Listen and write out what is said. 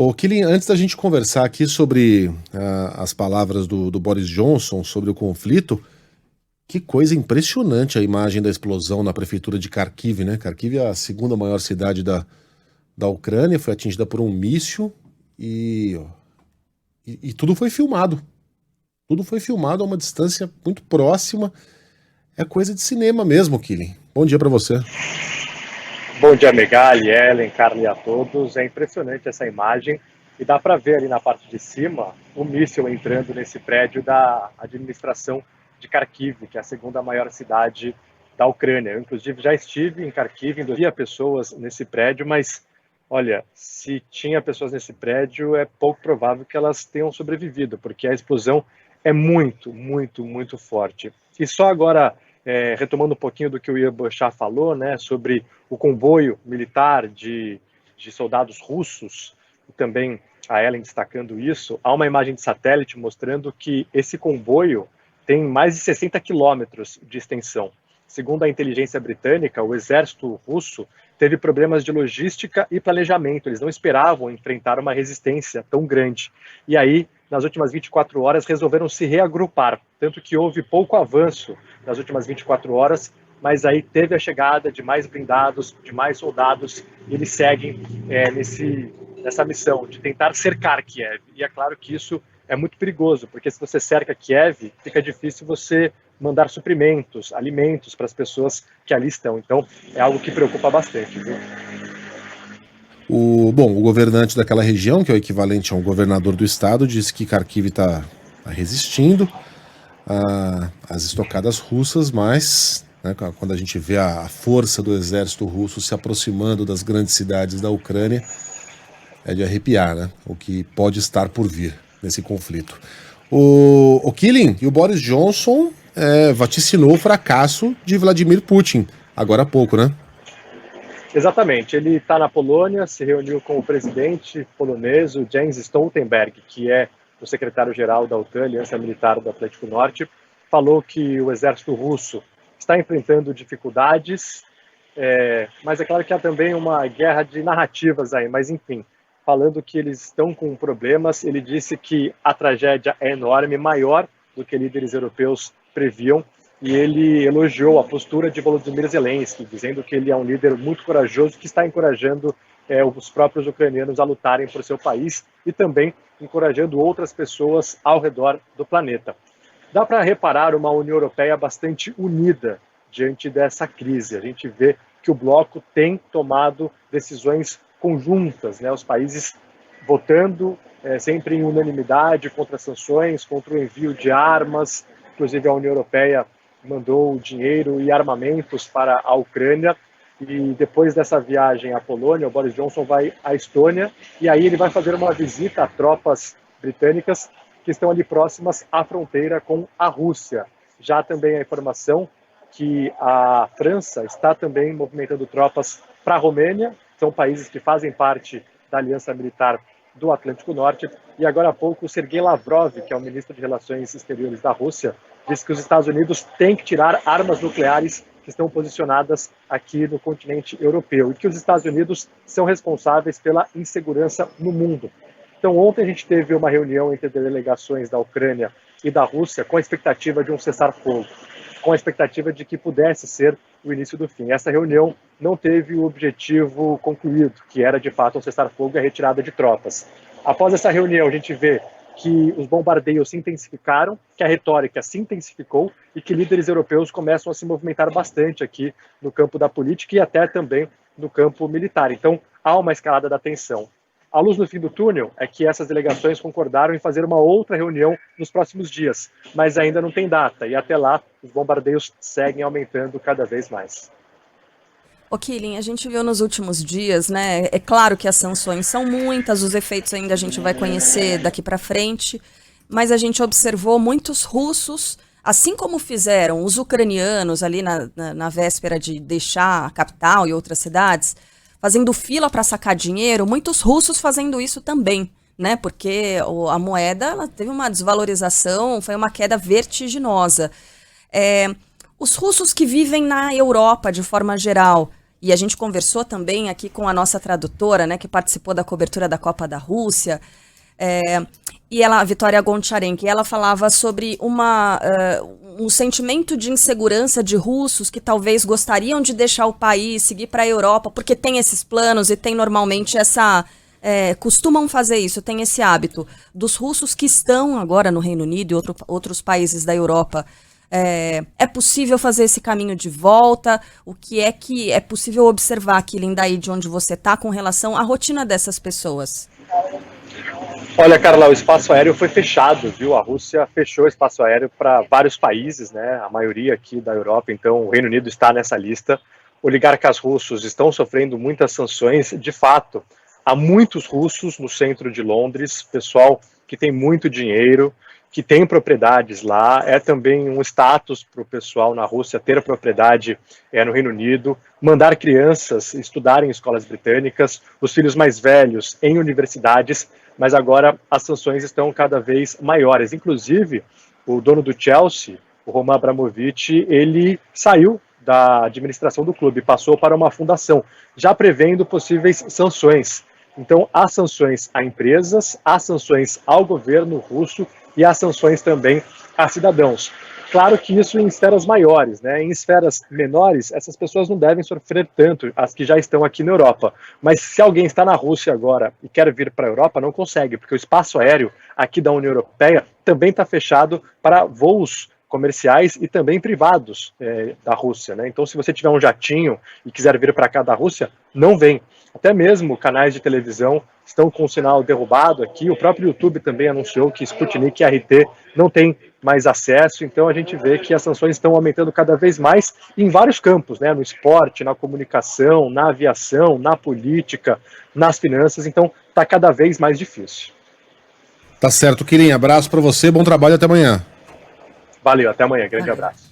Ô, Killian, antes da gente conversar aqui sobre as palavras do Boris Johnson sobre o conflito, que coisa impressionante a imagem da explosão na prefeitura de Kharkiv, né? Kharkiv é a segunda maior cidade da Ucrânia, foi atingida por um míssil e tudo foi filmado. Tudo foi filmado a uma distância muito próxima. É coisa de cinema mesmo, Killian. Bom dia pra você. Bom dia, Megali, Ellen, Carla e a todos. É impressionante essa imagem e dá para ver ali na parte de cima o míssil entrando nesse prédio da administração de Kharkiv, que é a segunda maior cidade da Ucrânia. Eu, inclusive, já estive em Kharkiv, havia pessoas nesse prédio, mas olha, se tinha pessoas nesse prédio, é pouco provável que elas tenham sobrevivido, porque a explosão é muito, muito, muito forte. E só agora, retomando um pouquinho do que o Ian Bochá falou, né, sobre o comboio militar de soldados russos, e também a Ellen destacando isso, há uma imagem de satélite mostrando que esse comboio tem mais de 60 quilômetros de extensão. Segundo a inteligência britânica, o exército russo teve problemas de logística e planejamento. Eles não esperavam enfrentar uma resistência tão grande. E aí, nas últimas 24 horas, resolveram se reagrupar. Tanto que houve pouco avanço nas últimas 24 horas, mas aí teve a chegada de mais blindados, de mais soldados, e eles seguem nessa missão de tentar cercar Kiev. E é claro que isso é muito perigoso, porque se você cerca Kiev, fica difícil você mandar suprimentos, alimentos para as pessoas que ali estão. Então, é algo que preocupa bastante, viu? O governante daquela região, que é o equivalente a um governador do estado, disse que Kharkiv está resistindo às estocadas russas, mas né, quando a gente vê a força do exército russo se aproximando das grandes cidades da Ucrânia, é de arrepiar, né? O que pode estar por vir nesse conflito. O Killian e o Boris Johnson vaticinou o fracasso de Vladimir Putin, agora há pouco, né? Exatamente, ele está na Polônia, se reuniu com o presidente polonês, o Jens Stoltenberg, que é o secretário-geral da OTAN, Aliança Militar do Atlântico Norte, falou que o exército russo está enfrentando dificuldades, mas é claro que há também uma guerra de narrativas aí, mas enfim, falando que eles estão com problemas, ele disse que a tragédia é enorme, maior do que líderes europeus previam, e ele elogiou a postura de Volodymyr Zelensky, dizendo que ele é um líder muito corajoso, que está encorajando os próprios ucranianos a lutarem por seu país e também encorajando outras pessoas ao redor do planeta. Dá para reparar uma União Europeia bastante unida diante dessa crise. A gente vê que o bloco tem tomado decisões conjuntas, né? Os países votando sempre em unanimidade contra sanções, contra o envio de armas. Inclusive a União Europeia mandou dinheiro e armamentos para a Ucrânia, e depois dessa viagem à Polônia, o Boris Johnson vai à Estônia, e aí ele vai fazer uma visita a tropas britânicas que estão ali próximas à fronteira com a Rússia. Já também a informação que a França está também movimentando tropas para a Romênia, são países que fazem parte da Aliança Militar do Atlântico Norte, e agora há pouco o Sergei Lavrov, que é o ministro de Relações Exteriores da Rússia, disse que os Estados Unidos têm que tirar armas nucleares que estão posicionadas aqui no continente europeu e que os Estados Unidos são responsáveis pela insegurança no mundo. Então ontem a gente teve uma reunião entre delegações da Ucrânia e da Rússia com a expectativa de um cessar-fogo, com a expectativa de que pudesse ser o início do fim. Essa reunião não teve o objetivo concluído, que era de fato um cessar-fogo e a retirada de tropas. Após essa reunião, a gente vê que os bombardeios se intensificaram, que a retórica se intensificou e que líderes europeus começam a se movimentar bastante aqui no campo da política e até também no campo militar. Então, há uma escalada da tensão. A luz no fim do túnel é que essas delegações concordaram em fazer uma outra reunião nos próximos dias, mas ainda não tem data, e até lá os bombardeios seguem aumentando cada vez mais. Ô, Killian, a gente viu nos últimos dias, né? É claro que as sanções são muitas, os efeitos ainda a gente vai conhecer daqui para frente, mas a gente observou muitos russos, assim como fizeram os ucranianos ali na véspera de deixar a capital e outras cidades, fazendo fila para sacar dinheiro, muitos russos fazendo isso também, né? Porque a moeda ela teve uma desvalorização, foi uma queda vertiginosa. Os russos que vivem na Europa, de forma geral, e a gente conversou também aqui com a nossa tradutora, né, que participou da cobertura da Copa da Rússia, e ela, a Vitória Goncharenko, ela falava sobre um sentimento de insegurança de russos que talvez gostariam de deixar o país, seguir para a Europa, porque tem esses planos e tem normalmente costumam fazer isso, tem esse hábito dos russos que estão agora no Reino Unido e outros países da Europa. É possível fazer esse caminho de volta? O que é possível observar aqui, Lindaí, de onde você está, com relação à rotina dessas pessoas? Olha, Carla, o espaço aéreo foi fechado, viu? A Rússia fechou o espaço aéreo para vários países, né? A maioria aqui da Europa, então o Reino Unido está nessa lista. Oligarcas russos estão sofrendo muitas sanções. De fato, há muitos russos no centro de Londres, pessoal que tem muito dinheiro, que tem propriedades lá. É também um status para o pessoal na Rússia ter propriedade no Reino Unido, mandar crianças estudarem em escolas britânicas, os filhos mais velhos em universidades, mas agora as sanções estão cada vez maiores. Inclusive, o dono do Chelsea, o Roman Abramovich, ele saiu da administração do clube, passou para uma fundação, já prevendo possíveis sanções. Então, há sanções a empresas, há sanções ao governo russo e há sanções também a cidadãos. Claro que isso em esferas maiores, né? Em esferas menores, essas pessoas não devem sofrer tanto, as que já estão aqui na Europa. Mas se alguém está na Rússia agora e quer vir para a Europa, não consegue, porque o espaço aéreo aqui da União Europeia também está fechado para voos comerciais e também privados da Rússia, né? Então, se você tiver um jatinho e quiser vir para cá da Rússia, não vem. Até mesmo canais de televisão estão com o sinal derrubado aqui. O próprio YouTube também anunciou que Sputnik e RT não tem mais acesso. Então a gente vê que as sanções estão aumentando cada vez mais em vários campos, né? No esporte, na comunicação, na aviação, na política, nas finanças. Então está cada vez mais difícil. Tá certo, Quilin. Abraço para você, bom trabalho, até amanhã. Valeu, até amanhã. Grande abraço.